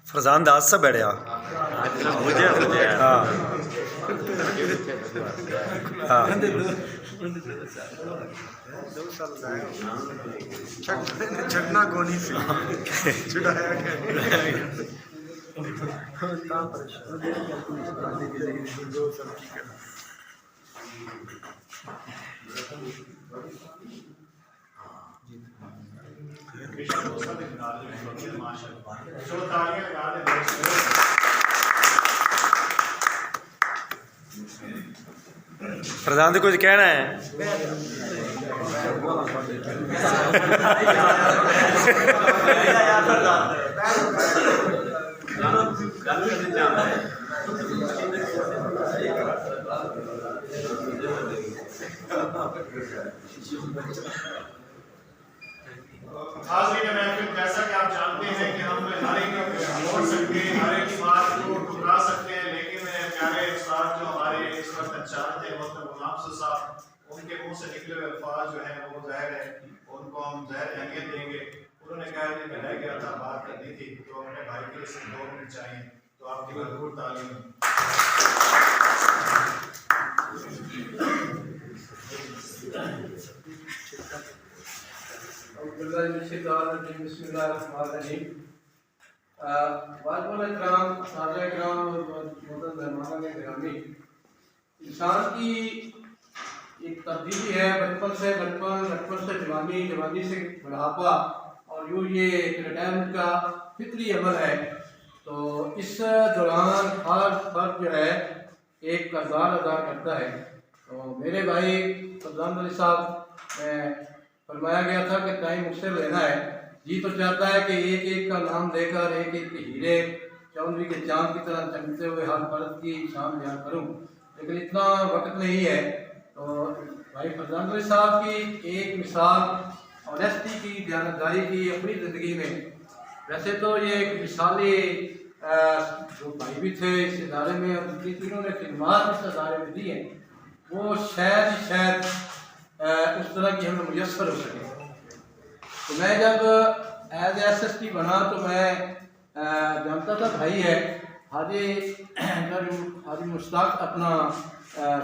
फरजान दास से बैठा मुझे हाँ हाँ छटना गोनी से छुड़ाया फरजान कुछ कहना है? हाज़रीन महफिल, जैसा कि आप जानते हैं कि हम हर एक बोल सकते हैं, हर एक बात को ठुकरा सकते हैं, लेकिन प्यारे उस्ताद जो हमारे इस वक्त इंचार्ज थे मोहतरम गुलाम साहब, उनके मुंह से निकले हुए अल्फाज जो हैं वो ज़ाहिर है उनको हम ज़ाहिर अहमियत देंगे। उन्होंने कहा कि मैं रह गया था, बात करनी थी, तो अपने भाई के लिए सिर्फ 2 मिनट चाहिए, तो आपकी भरपूर तालीम। इंसान की एक तब्दीली है बचपन से जवानी, जवानी से बुढ़ापा, और यूँ ये रिटायरमेंट का फितरी अमल है। तो इस दौरान हर फर्द जो है एक किरदार अदा करता है। तो मेरे भाई फरजान अली साहब मैं फरमाया गया था कि टाइम मुझसे लेना है, जी तो चाहता है कि एक एक का नाम देकर एक एक हीरे चौंधरी के चांद की तरह चमकते हुए हर फर्द की शान बयान करूं, लेकिन इतना वक्त नहीं है। तो भाई फरजान अली साहब की एक मिसाल ऑनेस्टी की, दयानतदारी की अपनी ज़िंदगी में, वैसे तो ये एक मिसाली जो भाई भी थे इस इदारे में और जितनी तीनों ने खिदमात इस इदारे में दी हैं, वो शायद उस तरह की हमें मुयस्सर हो सके। तो मैं जब एज SST बना तो मैं जानता था भाई है हाजी मुश्ताक अपना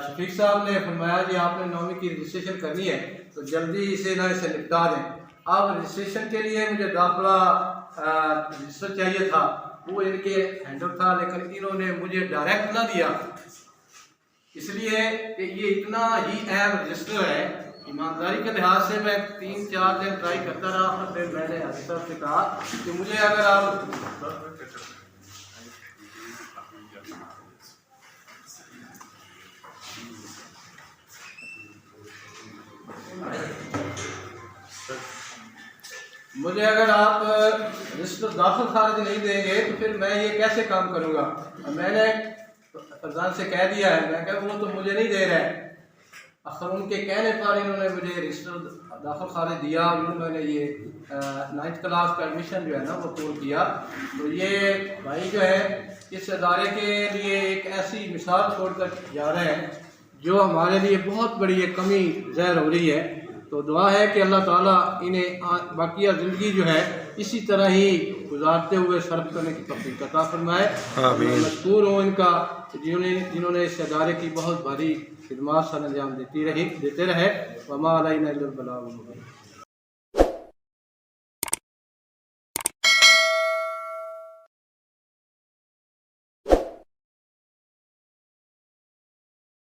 शफीक साहब ने फरमाया कि आपने 9वीं की रजिस्ट्रेशन करनी है तो जल्दी इसे निपटा दें। अब रजिस्ट्रेशन के लिए मुझे दाखिला रजिस्टर चाहिए था, वो इनके हैंडल था, लेकिन इन्होंने मुझे डायरेक्ट ना दिया, इसलिए कि ये इतना ही अहम रजिस्टर है। ईमानदारी के लिहाज से मैं 3-4 दिन ट्राई करता रहा, फिर मैंने हाजी साहब से कहा कि मुझे अगर आप रजिस्टर दाखिल खारिज नहीं देंगे तो फिर मैं ये कैसे काम करूँगा। मैंने फरजान से कह दिया है, मैं कहा वो तो मुझे नहीं दे रहा है। आखिर उनके कहने पर इन्होंने मुझे रजिस्टर दाखिल खारिज दिया, उन्होंने ये 9th क्लास का एडमिशन जो है ना वो पूर्ण किया। तो ये भाई जो है इस इदारे के लिए एक ऐसी मिसाल छोड़कर जा रहे हैं जो हमारे लिए बहुत बड़ी एक कमी ज़ाहिर हो रही है। तो दुआ है कि अल्लाह ताला इन्हें बाकिया ज़िंदगी जो है इसी तरह ही गुजारते हुए सर्फ करने की तौफीक अता फरमाए। मशकूर हूँ इनका जिन्होंने इस इदारे की बहुत भारी खिदमत सर अंजाम देते रहे। वमा अलैना इल्लल बलाग।